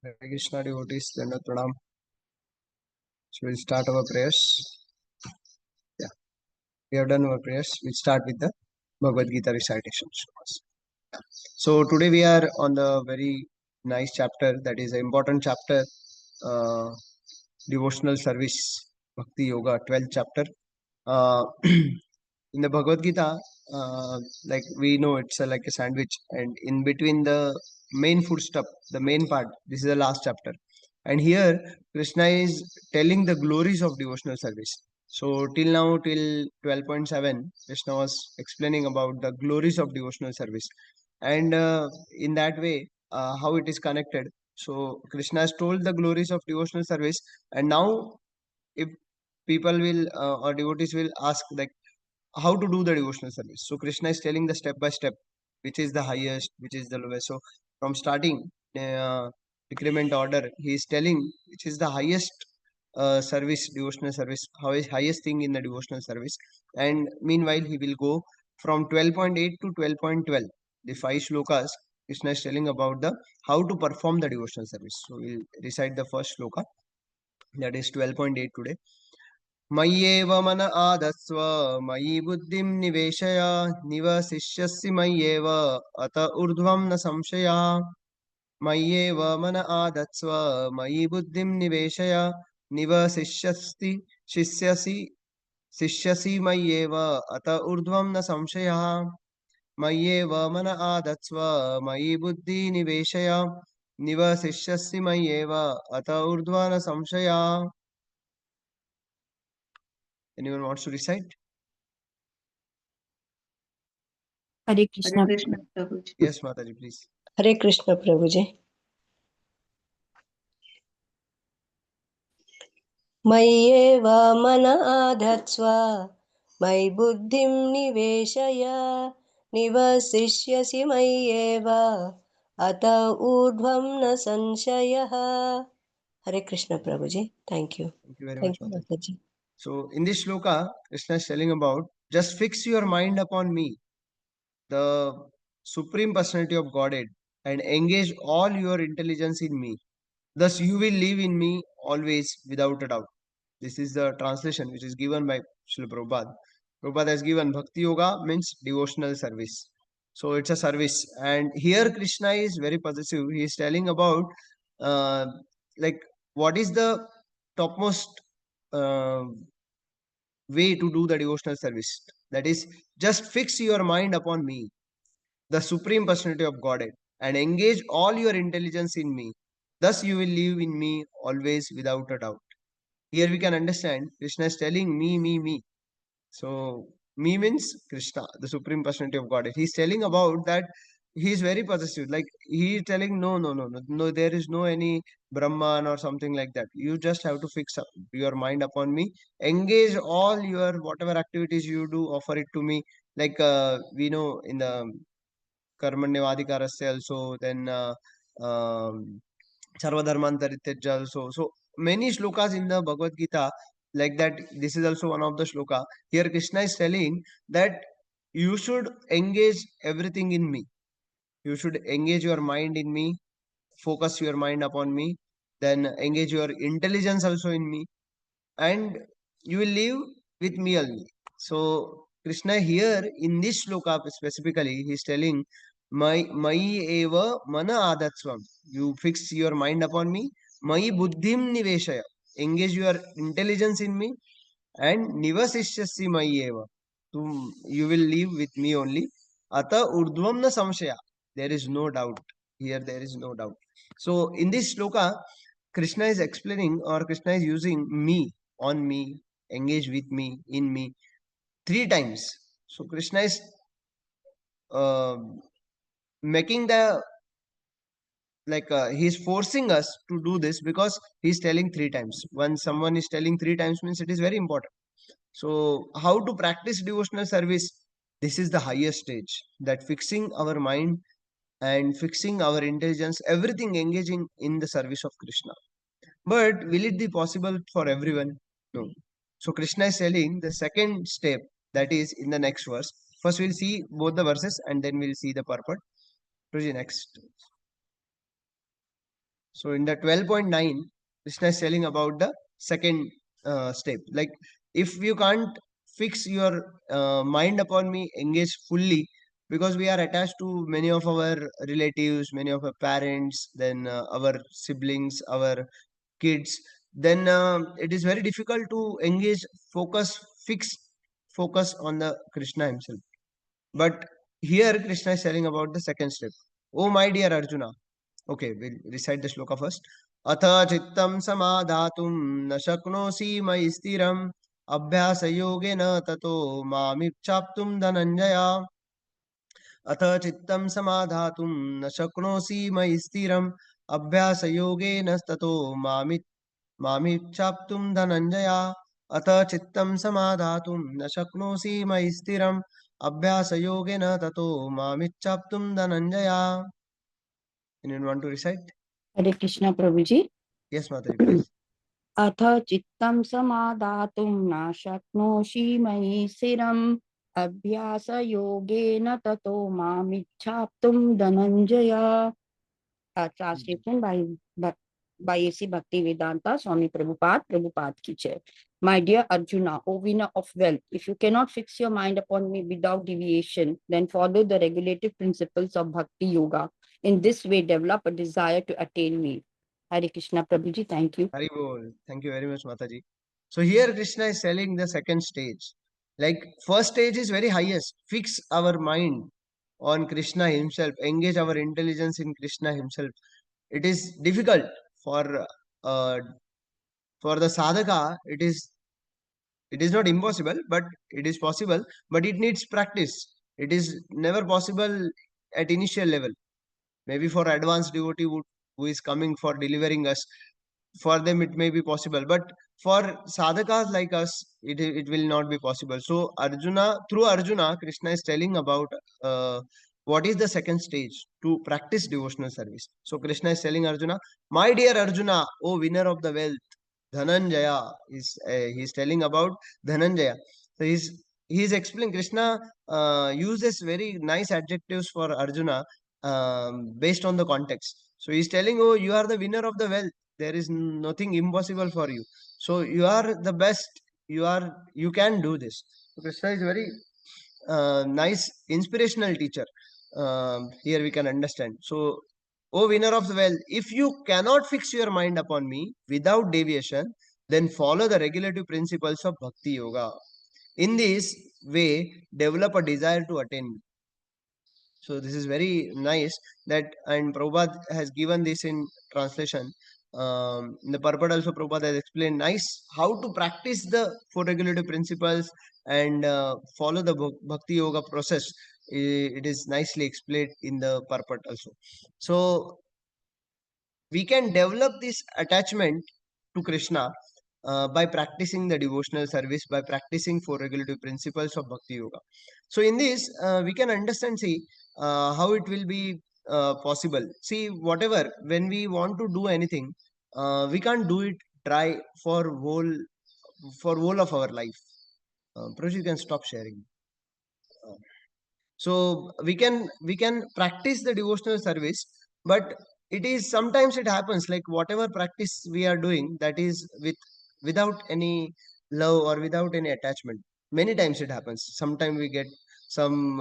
Hare Krishna devotees, Dandavat Pranam. So we'll start our prayers. Yeah, we have done our prayers. We'll start with the Bhagavad-gītā recitation. So today we are on the very nice chapter, that is an important chapter, uh, Devotional Service, Bhakti Yoga, 12th chapter. In the Bhagavad-gītā, like we know it's like a sandwich, and in between the main foodstuff, the main part, this is the last chapter. And here Krishna is telling the glories of devotional service. So till now, till 12.7, Krishna was explaining about the glories of devotional service, and in that way, how it is connected. So Krishna has told the glories of devotional service, and now if people will or devotees will ask like how to do the devotional service. So Krishna is telling the step by step, which is the highest, which is the lowest. So from starting decrement order, he is telling which is the highest service, devotional service, how is highest thing in the devotional service. And meanwhile, he will go from 12.8 to 12.12. The 5 shlokas, Krishna is telling about the how to perform the devotional service. So we'll recite the first shloka, that is 12.8 today. मय्येव मन आदस्व मयि बुद्धिं निवेशय निवसिष्यसि मय्येव अत ऊर्ध्वं न संशयः मय्येव मन आदस्व मयि बुद्धिं निवेशय निवसिष्यसि शिष्यसि मय्येव अत ऊर्ध्वं न संशयः मय्येव मन आदस्व मयि बुद्धि निवेशय निवसिष्यसि मय्येव अत ऊर्ध्वं न संशयः. Anyone wants to recite? Hare Krishna. Hare Krishna, Prabhuji. Yes, Mataji, please. Hare Krishna, Prabhuji. Mayyeva mana adhatsva may buddhim niveshaya nivasishyasi mayyeva ata urdhvam na sanshayah. Hare Krishna, Prabhuji. Thank you. Thank you very Thank much, you, Mataji. Mataji. So, in this shloka, Krishna is telling about just fix your mind upon me, the Supreme Personality of Godhead, and engage all your intelligence in me. Thus, you will live in me always without a doubt. This is the translation which is given by Srila Prabhupada. Prabhupada has given Bhakti Yoga means devotional service. So, it's a service. And here, Krishna is very possessive. He is telling about uh, like what is the topmost uh, way to do the devotional service. That is, just fix your mind upon me, the Supreme Personality of Godhead, and engage all your intelligence in me. Thus, you will live in me always without a doubt. Here we can understand Krishna is telling me, me, me. So, me means Krishna, the Supreme Personality of Godhead. He's telling about that he is very possessive. Like he is telling, no, no, no, no, no, there is no any Brahman or something like that. You just have to fix up your mind upon me. Engage all your whatever activities you do, offer it to me. Like we know in the Karmanyavadikarasya also, then Sarvadharmantarityaja also. So many shlokas in the Bhagavad Gita like that. This is also one of the shloka. Here Krishna is telling that you should engage everything in me. You should engage your mind in me, focus your mind upon me, then engage your intelligence also in me, and you will live with me only. So Krishna here in this shloka specifically, he is telling my eva mana adatsvam. You fix your mind upon me. Mai buddhim niveshaya. Engage your intelligence in me, and nivasishyasi mai eva. You will live with me only. Ata urdhvam na samshaya. There is no doubt. Here there is no doubt. So in this shloka, Krishna is explaining, or Krishna is using me, on me, engage with me, in me, 3 times. So Krishna is uh, making the like he is forcing us to do this because he is telling 3 times. When someone is telling 3 times means it is very important. So how to practice devotional service? This is the highest stage, that fixing our mind and fixing our intelligence, everything engaging in the service of Krishna. But will it be possible for everyone? No. So Krishna is telling the second step, that is in the next verse. First we'll see both the verses and then we'll see the purport. Prabhuji, next. So in the 12.9, Krishna is telling about the second step. Like, if you can't fix your mind upon me, engage fully, because we are attached to many of our relatives, many of our parents, then our siblings, our kids, then it is very difficult to engage, focus, fix, focus on the Krishna himself. But here Krishna is telling about the second step. Oh my dear Arjuna. Okay, we'll recite the shloka first. Atha chittam samadhatum na shaknosi mai stiram abhyasa yogena tato mamipchaptum dhananjaya. अथ चित्तं समाधातुं न शक्नोषि मयि स्थिरम् अभ्यासयोगेन ततो मामिच्छाप्तुं धनञ्जय. अथ चित्तं समाधातुं न शक्नोषि मयि स्थिरम् अभ्यासयोगेन ततो मामिच्छाप्तुं Dhananjay. Anyone want to recite? Hare Krishna Prabhuji. Yes, Mataji, please. अथ चित्तं समादातुं न शक्नोषि मयि स्थिरम् अभ्यासयोगेन ततो मामिच्छाप्तुं Dhananjay. Translation by A.C. Bhaktivedanta, Swami Prabhupada, Prabhupada ki jai. My dear Arjuna, O winner of wealth, if you cannot fix your mind upon me without deviation, then follow the regulative principles of Bhakti Yoga. In this way, develop a desire to attain me. Hare Krishna Prabhuji, thank you. Hari Bol. Thank you very much, Mataji. So here Krishna is telling the second stage. Like, first stage is very highest. Fix our mind on Krishna himself. Engage our intelligence in Krishna himself. It is difficult for uh, for the sadhaka. It is not impossible, but it is possible. But it needs practice. It is never possible at initial level. Maybe for advanced devotee who is coming for delivering us, for them it may be possible, but for sadhakas like us, it will not be possible. So Arjuna, through Arjuna, Krishna is telling about what is the second stage to practice devotional service. So Krishna is telling Arjuna, my dear Arjuna, O winner of the wealth, Dhananjaya is he's telling about Dhananjaya. So he's explaining. Krishna uses very nice adjectives for Arjuna based on the context. So he's telling, oh, you are the winner of the wealth. There is nothing impossible for you. So you are the best. You can do this. So Krishna is very nice inspirational teacher. Here we can understand. So, O winner of the wealth, if you cannot fix your mind upon me without deviation, then follow the regulative principles of Bhakti Yoga. In this way, develop a desire to attain me. So this is very nice that, and Prabhupada has given this in translation. In the purport also Prabhupada has explained nice how to practice the four regulative principles and follow the Bhakti Yoga process. It is nicely explained in the purport also. So we can develop this attachment to Krishna by practicing the devotional service, by practicing four regulative principles of Bhakti Yoga. So in this, we can understand, see, how it will be possible. See, whatever, when we want to do anything, we can't do it try for whole of our life. Prabhu, you can stop sharing. So we can practice the devotional service, but it is sometimes it happens like whatever practice we are doing, that is without any love or without any attachment. Many times it happens. Sometimes we get some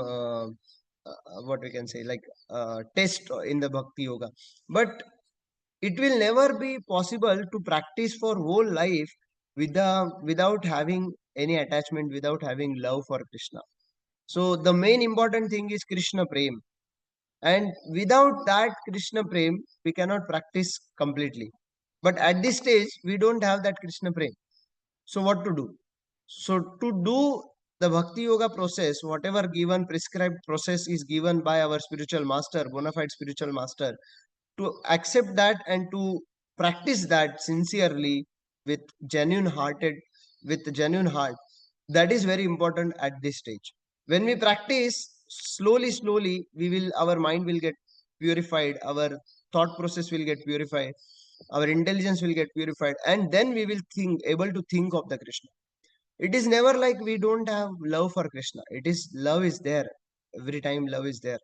what we can say, like test in the Bhakti Yoga, but it will never be possible to practice for whole life without having any attachment, without having love for Krishna. So the main important thing is Krishna Prem. And without that Krishna Prem, we cannot practice completely. But at this stage, we don't have that Krishna Prem. So what to do? So to do the Bhakti Yoga process, whatever given prescribed process is given by our spiritual master, bona fide spiritual master, to accept that and to practice that sincerely with genuine heart, that is very important at this stage. When we practice slowly, our mind will get purified, our thought process will get purified, our intelligence will get purified, and then we will able to think of the Krishna. It is never like we don't have love for Krishna. It is love is there every time. Love is there,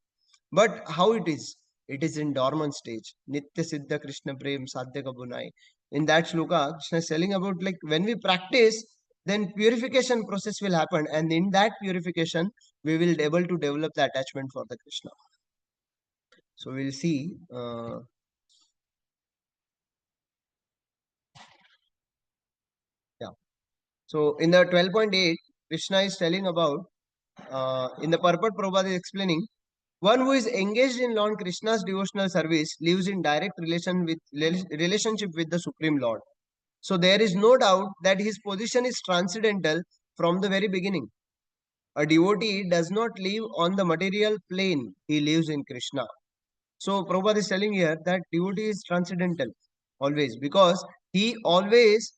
but how it is? It is in dormant stage. Nitya Siddha Krishna Prem Sadhya Kabunai. In that shloka, Krishna is telling about like when we practice, then purification process will happen, and in that purification, we will be able to develop the attachment for the Krishna. So we'll see. Yeah. So in the 12.8, Krishna is telling about in the purport, Prabhupada is explaining. One who is engaged in Lord Krishna's devotional service lives in direct relationship with the Supreme Lord. So there is no doubt that his position is transcendental from the very beginning. A devotee does not live on the material plane, he lives in Krishna. So Prabhupada is telling here that devotee is transcendental always, because he always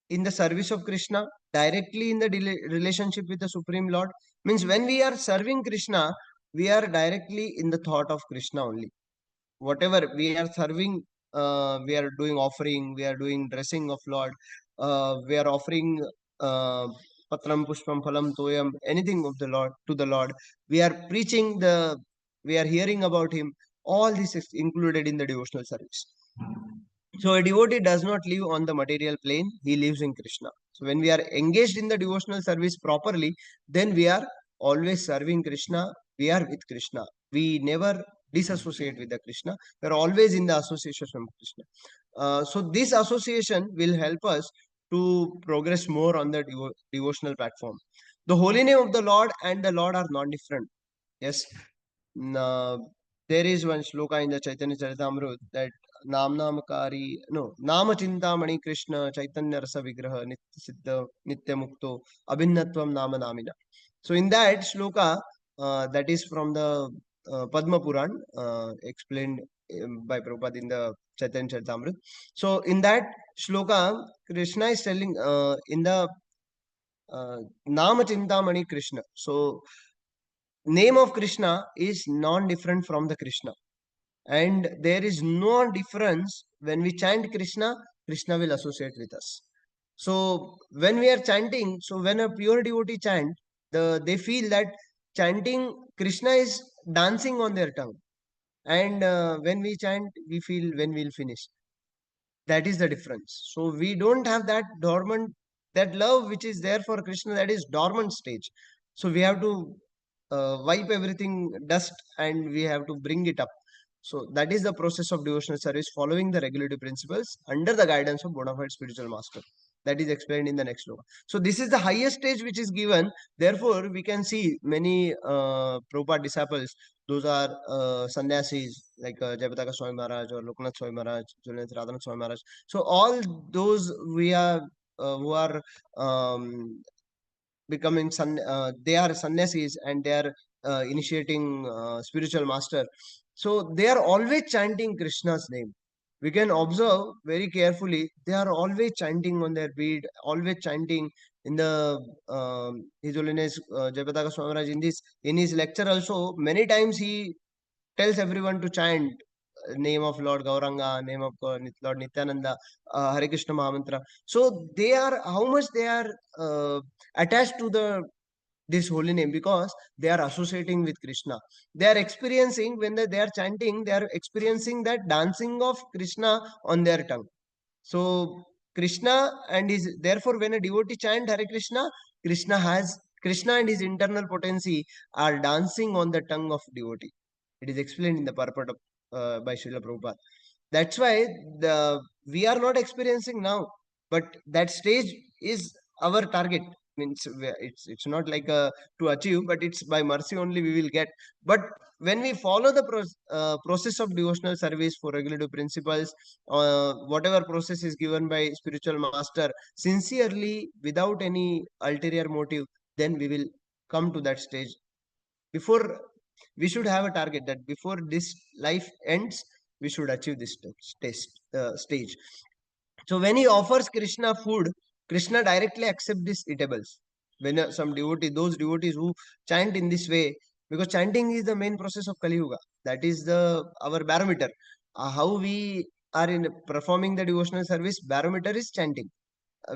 in the service of Krishna, directly in the relationship with the Supreme Lord. Means when we are serving Krishna, we are directly in the thought of Krishna only. Whatever we are serving, we are doing offering, we are doing dressing of Lord, we are offering patram pushpam phalam toyam, anything of the Lord to the Lord. We are preaching we are hearing about Him. All this is included in the devotional service. So a devotee does not live on the material plane, he lives in Krishna. So when we are engaged in the devotional service properly, then we are always serving Krishna, we are with Krishna. We never disassociate with the Krishna, we are always in the association of Krishna. So this association will help us to progress more on the devotional platform. The holy name of the Lord and the Lord are non-different. Yes. There is one shloka in the Chaitanya Charitamrita that Nama Chintamani Krishna Chaitanya Rasa Vigraha Nitya Siddha Nitya Mukto Abhinnatvam Nama Namina. So in that shloka, that is from the Padma Puran, explained by Prabhupada in the Chaitanya Charitamrita. So in that shloka, Krishna is telling in the Nama Chintamani Krishna. So name of Krishna is non-different from the Krishna. And there is no difference when we chant Krishna, Krishna will associate with us. So when we are chanting, so when a pure devotee chant, they feel that chanting Krishna is dancing on their tongue. And when we chant, we feel when we'll finish. That is the difference. So we don't have that dormant, that love which is there for Krishna, that is dormant stage. So we have to wipe everything dust and we have to bring it up. So that is the process of devotional service, following the regulative principles under the guidance of bona fide spiritual master. That is explained in the next sloka. So this is the highest stage which is given. Therefore, we can see many Prabhupada disciples. Those are sannyasis like Jayapataka Swami Maharaj or Loknath Swami Maharaj, Radhanath Swami Maharaj. So all those we are who are becoming they are sannyasis and they are initiating spiritual master. So they are always chanting Krishna's name. We can observe very carefully. They are always chanting on their bead, always chanting in the His Holiness Jayapataka Swami Maharaj in his lecture also. Many times he tells everyone to chant name of Lord Gauranga, name of Lord Nityananda, Hare Krishna Mahamantra. So they are how much they are attached to this holy name, because they are associating with Krishna. They are experiencing when they are chanting, they are experiencing that dancing of Krishna on their tongue. So Krishna and his, therefore when a devotee chant Hare Krishna, Krishna and his internal potency are dancing on the tongue of devotee. It is explained in the purport of, by Srila Prabhupada. That's why we are not experiencing now, but that stage is our target. Means it's not like to achieve, but it's by mercy only we will get. But when we follow the process of devotional service for regulative principles, whatever process is given by spiritual master, sincerely, without any ulterior motive, then we will come to that stage. Before, we should have a target that before this life ends, we should achieve this stage. So when he offers Krishna food, Krishna directly accepts these eatables. When some devotee, those devotees who chant in this way, because chanting is the main process of Kali Yuga. That is our barometer. How we are in performing the devotional service, barometer is chanting.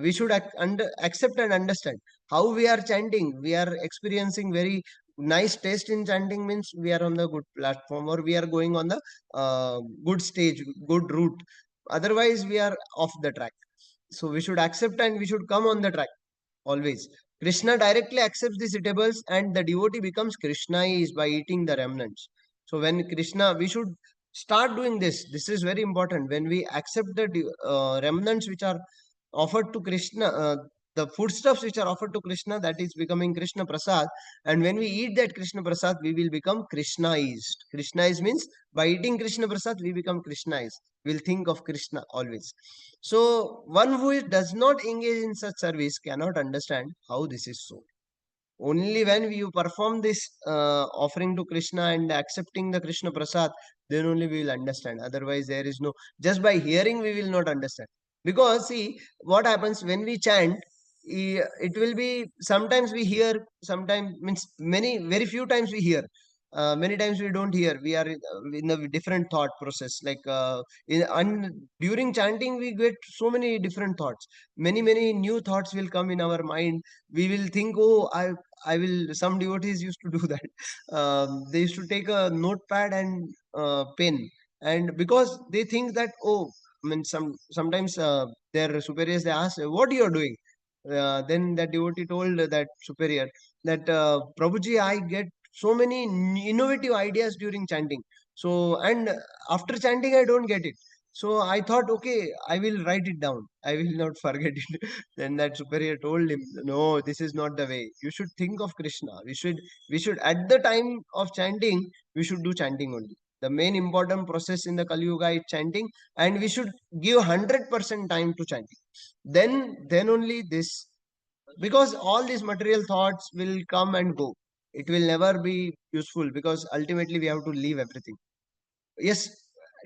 We should accept and understand how we are chanting. We are experiencing very nice taste in chanting means we are on the good platform, or we are going on the good stage, good route. Otherwise, we are off the track. So we should accept and we should come on the track always. Krishna directly accepts these eatables, and the devotee becomes Krishnaized by eating the remnants. So when Krishna, we should start doing this. This is very important. When we accept the remnants which are offered to Krishna, the foodstuffs which are offered to Krishna, that is becoming Krishna Prasad. And when we eat that Krishna Prasad, we will become Krishnaized. Krishnaized means by eating Krishna Prasad, we become Krishnaized. We'll think of Krishna always. So one who does not engage in such service cannot understand how this is so. Only when you perform this offering to Krishna and accepting the Krishna Prasad, then only we will understand. Otherwise, there is no, just by hearing, we will not understand. Because see, what happens when we chant, it will be sometimes we hear, sometimes means many, very few times we hear. Many times we don't hear. We are in a different thought process. Like and during chanting, we get so many different thoughts. Many new thoughts will come in our mind. We will think, oh, I will. Some devotees used to do that. They used to take a notepad and pen, and because they think that, oh, I mean, sometimes their superiors, they ask, "What you are doing?" Then that devotee told that superior that, Prabhuji, I get so many innovative ideas during chanting. So, and after chanting, I don't get it. So I thought, okay, I will write it down. I will not forget it. Then that superior told him, no, this is not the way. You should think of Krishna. We should at the time of chanting, we should do chanting only. The main important process in the Kali Yuga is chanting, and we should give 100% time to chanting. Then only this, because all these material thoughts will come and go. It will never be useful, because ultimately we have to leave everything. Yes,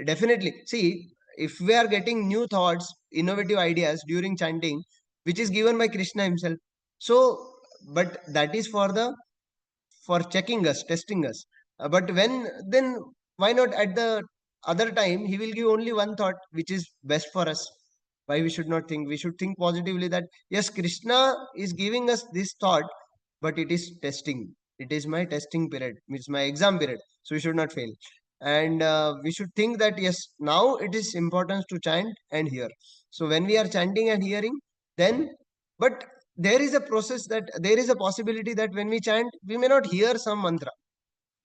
definitely. See, if we are getting new thoughts, innovative ideas during chanting, which is given by Krishna himself. So, but that is for checking us, testing us. But when then why not at the other time he will give only one thought which is best for us? Why we should not think? We should think positively that yes, Krishna is giving us this thought, but it is testing. It is my testing period. It's my exam period. So we should not fail. And we should think that yes, now it is important to chant and hear. So when we are chanting and hearing, then but there is a process, that there is a possibility that when we chant, we may not hear some mantra.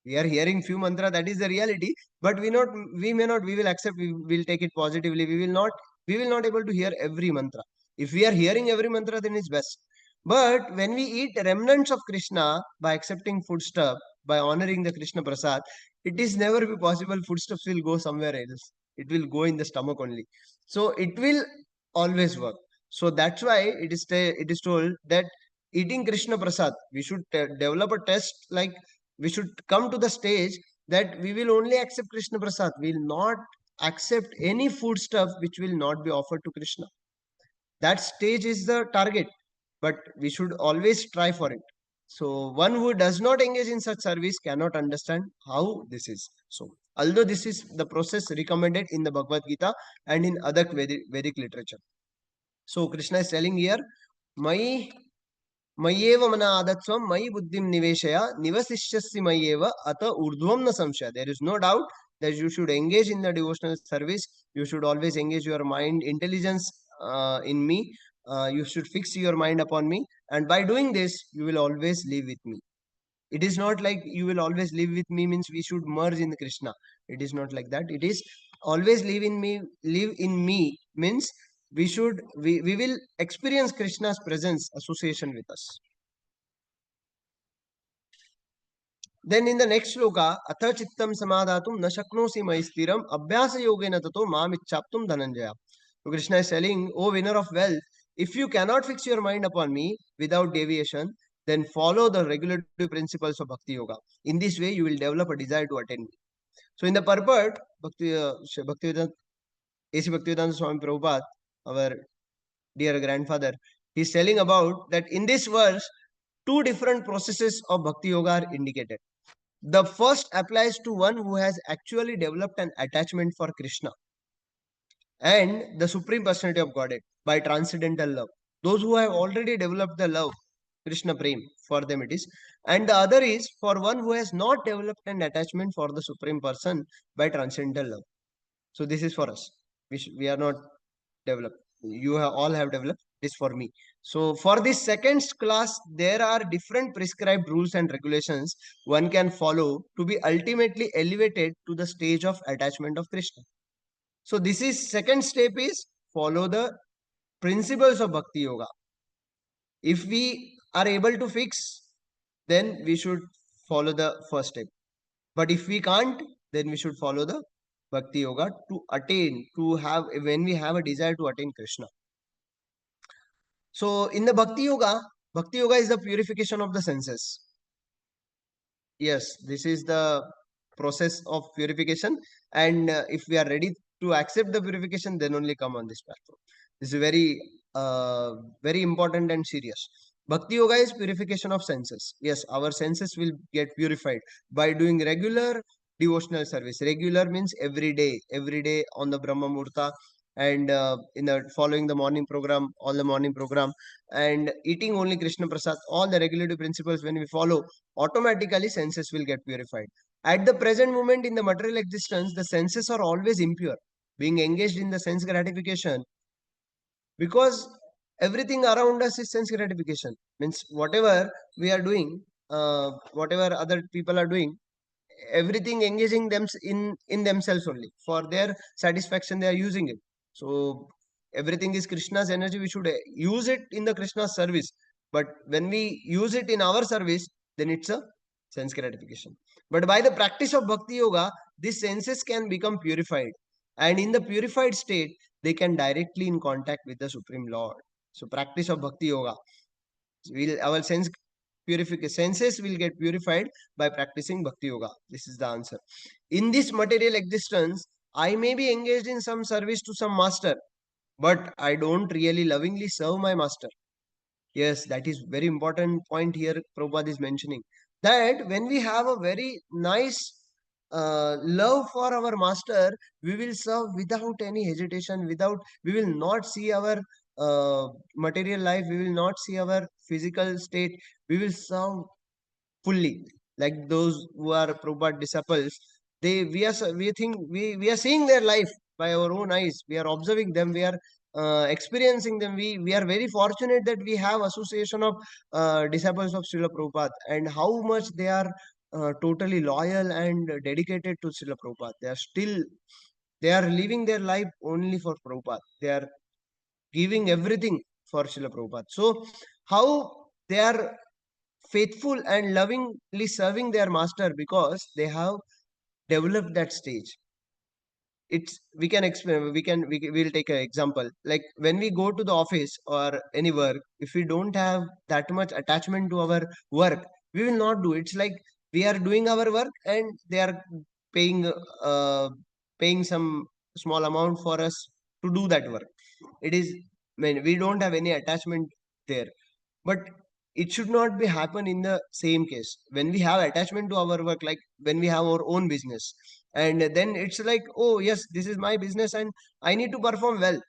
We are hearing few mantra, that is the reality, but we may not, we will accept, we will take it positively. We will not able to hear every mantra. If we are hearing every mantra, then it's best. But when we eat remnants of Krishna by accepting foodstuff, by honoring the Krishna Prasad, it is never be possible. Foodstuffs will go somewhere else. It will go in the stomach only. So it will always work. So that's why it is told that eating Krishna Prasad, we should develop a test, like we should come to the stage that we will only accept Krishna Prasad. We will not accept any food stuff which will not be offered to Krishna. That stage is the target, but we should always try for it. So one who does not engage in such service cannot understand how this is. So although this is the process recommended in the Bhagavad Gita and in other Vedic literature. So Krishna is telling here, my मय्येव मन आदत्स्वं मयि बुद्धिं निवेशय निवसिष्यसि मय्येव अत ऊर्ध्वं न संशय. There is no doubt that you should engage in the devotional service. You should always engage your mind intelligence in me. You should fix your mind upon me, and by doing this you will always live with me. It is not like you will always live with me means we should merge in Krishna. It is not like that. It is always live in me. Live in me means we will experience Krishna's presence, association with us. Then in the next shloka, atha chittam samadhatum na shaknosi mai stiram abhyasa yogena tato mam ichchaptum dhananjaya. So Krishna is telling, O winner of wealth, if you cannot fix your mind upon me without deviation, then follow the regulative principles of Bhakti Yoga. In this way, you will develop a desire to attain me. So in the purport, Bhaktivedanta, A.C. Bhaktivedanta Swami Prabhupada, our dear grandfather, he is telling about that in this verse, two different processes of Bhakti Yoga are indicated. The first applies to one who has actually developed an attachment for Krishna and the Supreme Personality of Godhead by transcendental love. Those who have already developed the love, Krishna Prem, for them it is. And the other is for one who has not developed an attachment for the Supreme Person by transcendental love. So this is for us. We are not developed. You have, all have developed. This for me. So for this second class, there are different prescribed rules and regulations one can follow to be ultimately elevated to the stage of attachment of Krishna. So this is second step is follow the principles of Bhakti Yoga. If we are able to fix, then we should follow the first step. But if we can't, then we should follow the Bhakti Yoga to attain, to have, when we have a desire to attain Krishna. So in the Bhakti Yoga is the purification of the senses. Yes, this is the process of purification. And if we are ready to accept the purification, then only come on this platform. This is very important and serious. Bhakti Yoga is purification of senses. Yes, our senses will get purified by doing regular devotional service. Regular means every day on the Brahma Murta, and in the following the morning program, all the morning program, and eating only Krishna Prasad, all the regulative principles when we follow, automatically senses will get purified. At the present moment in the material existence, the senses are always impure. Being engaged in the sense gratification, because everything around us is sense gratification. Means whatever we are doing, whatever other people are doing, everything engaging them in themselves only. For their satisfaction, they are using it. So everything is Krishna's energy. We should use it in the Krishna's service. But when we use it in our service, then it's a sense gratification. But by the practice of Bhakti Yoga, these senses can become purified. And in the purified state, they can directly in contact with the Supreme Lord. So practice of Bhakti Yoga, our senses will get purified by practicing Bhakti Yoga. This is the answer. In this material existence, I may be engaged in some service to some master, but I don't really lovingly serve my master. Yes, that is very important point here Prabhupada is mentioning. That when we have a very nice love for our master, we will serve without any hesitation, we will not see our material life, we will not see our physical state, we will serve fully. Like those who are Prabhupada disciples, we are seeing their life by our own eyes. We are observing them. We are experiencing them. We are very fortunate that we have association of disciples of Srila Prabhupada, and how much they are totally loyal and dedicated to Srila Prabhupada. They are living their life only for Prabhupada. They are giving everything for Srila Prabhupada. So how they are faithful and lovingly serving their master, because they have developed that stage. It's we can explain, we'll take an example. Like when we go to the office or any work, if we don't have that much attachment to our work, we will not do. It's like we are doing our work and they are paying uh, paying some small amount for us to do that work. It is, I mean, we don't have any attachment there. But it should not be happen in the same case. When we have attachment to our work, like when we have our own business, and then it's like, oh yes, this is my business and I need to perform well,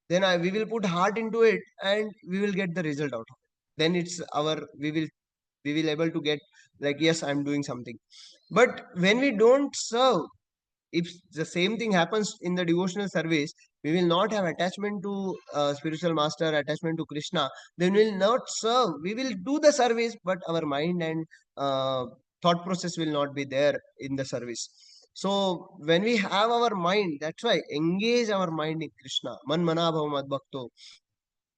then we will put heart into it and we will get the result out of it. Then it's our, we will able to get, like, yes, I'm doing something. But when we don't serve, if the same thing happens in the devotional service, we will not have attachment to spiritual master, attachment to Krishna, then we will not serve. We will do the service, but our mind and thought process will not be there in the service. So when we have our mind, that's why engage our mind in Krishna. Man mana bhava mad bhakto.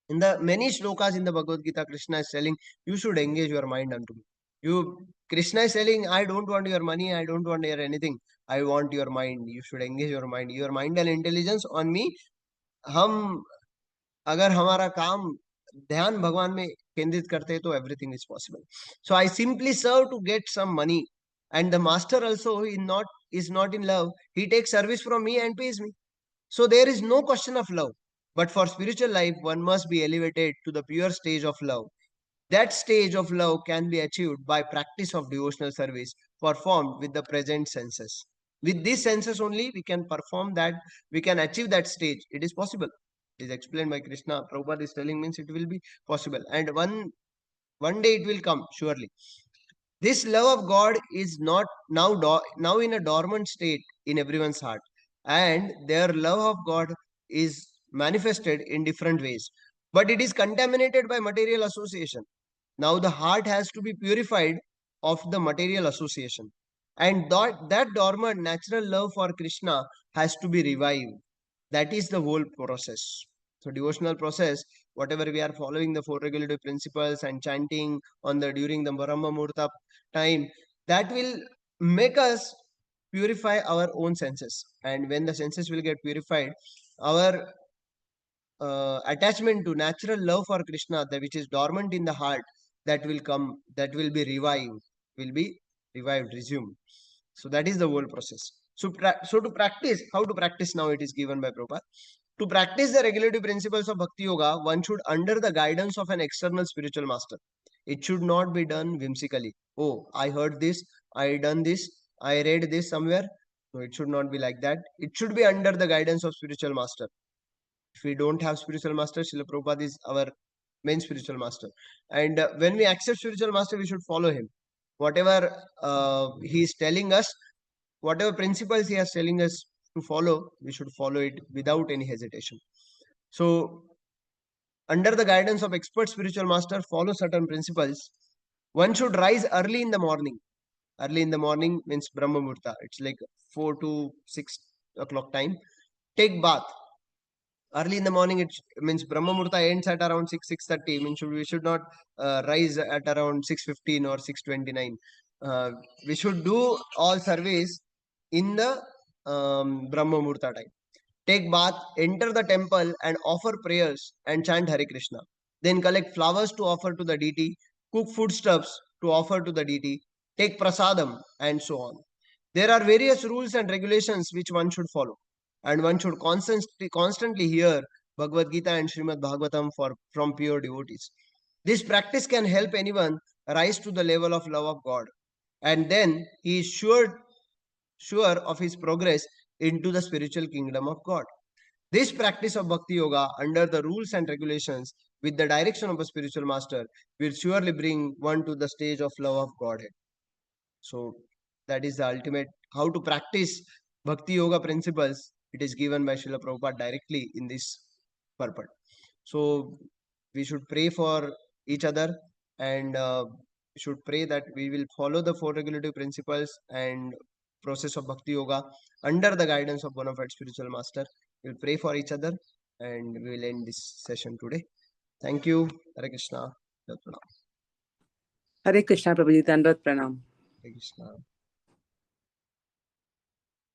In the many shlokas in the Bhagavad Gita, Krishna is telling you should engage your mind unto me. Krishna is telling, I don't want your money, I don't want your anything. I want your mind. You should engage your mind. Your mind and intelligence on me. हम अगर हमारा काम ध्यान भगवान में केंद्रित करते हैं तो everything is possible. So I simply serve to get some money, and the master also is not in love. He takes service from me and pays me. So there is no question of love. But for spiritual life, one must be elevated to the pure stage of love. That stage of love can be achieved by practice of devotional service performed with the present senses. With these senses only, we can perform that, we can achieve that stage. It is possible. It is explained by Krishna. Prabhupada is telling means it will be possible. And one One day it will come, surely. This love of God is not now in a dormant state in everyone's heart, and their love of God is manifested in different ways. But it is contaminated by material association. Now the heart has to be purified of the material association, and that dormant natural love for Krishna has to be revived. That is the whole process. So devotional process, whatever we are following the four regulative principles and chanting on the during the Brahma Muhurta time, that will make us purify our own senses. And when the senses will get purified, our attachment to natural love for Krishna, that which is dormant in the heart, that will come, that will be revived, resumed. So that is the whole process. So to practice, how to practice now, it is given by Prabhupada. To practice the regulative principles of Bhakti Yoga, one should under the guidance of an external spiritual master. It should not be done whimsically. Oh, I heard this, I done this, I read this somewhere. No, it should not be like that. It should be under the guidance of spiritual master. If we don't have spiritual master, Srila Prabhupada is our main spiritual master. And when we accept spiritual master, we should follow him. Whatever he is telling us, whatever principles he is telling us to follow, we should follow it without any hesitation. So, under the guidance of expert spiritual master, follow certain principles. One should rise early in the morning. Early in the morning means Brahma Muhurta. It's like 4 to 6 o'clock time. Take bath. Early in the morning, it means Brahma Muhurta ends at around 6:30. Means we should not rise at around 6:15 or 6:29. We should do all service in the Brahma Muhurta time. Take bath, enter the temple and offer prayers and chant Hare Krishna. Then collect flowers to offer to the deity, cook foodstuffs to offer to the deity, take prasadam, and so on. There are various rules and regulations which one should follow, and one should constantly hear Bhagavad Gita and Srimad Bhagavatam from pure devotees. This practice can help anyone rise to the level of love of God, and then he is sure of his progress into the spiritual kingdom of God. This practice of Bhakti Yoga under the rules and regulations with the direction of a spiritual master will surely bring one to the stage of love of Godhead. So that is the ultimate how to practice Bhakti Yoga principles. It is given by Srila Prabhupada directly in this purport. So we should pray for each other, and we should pray that we will follow the four regulative principles and process of Bhakti Yoga under the guidance of bona fide spiritual master. We will pray for each other, and we will end this session today. Thank you. Hare Krishna. Hare Krishna, Prabhuji. Dandavat Pranam. Hare Krishna.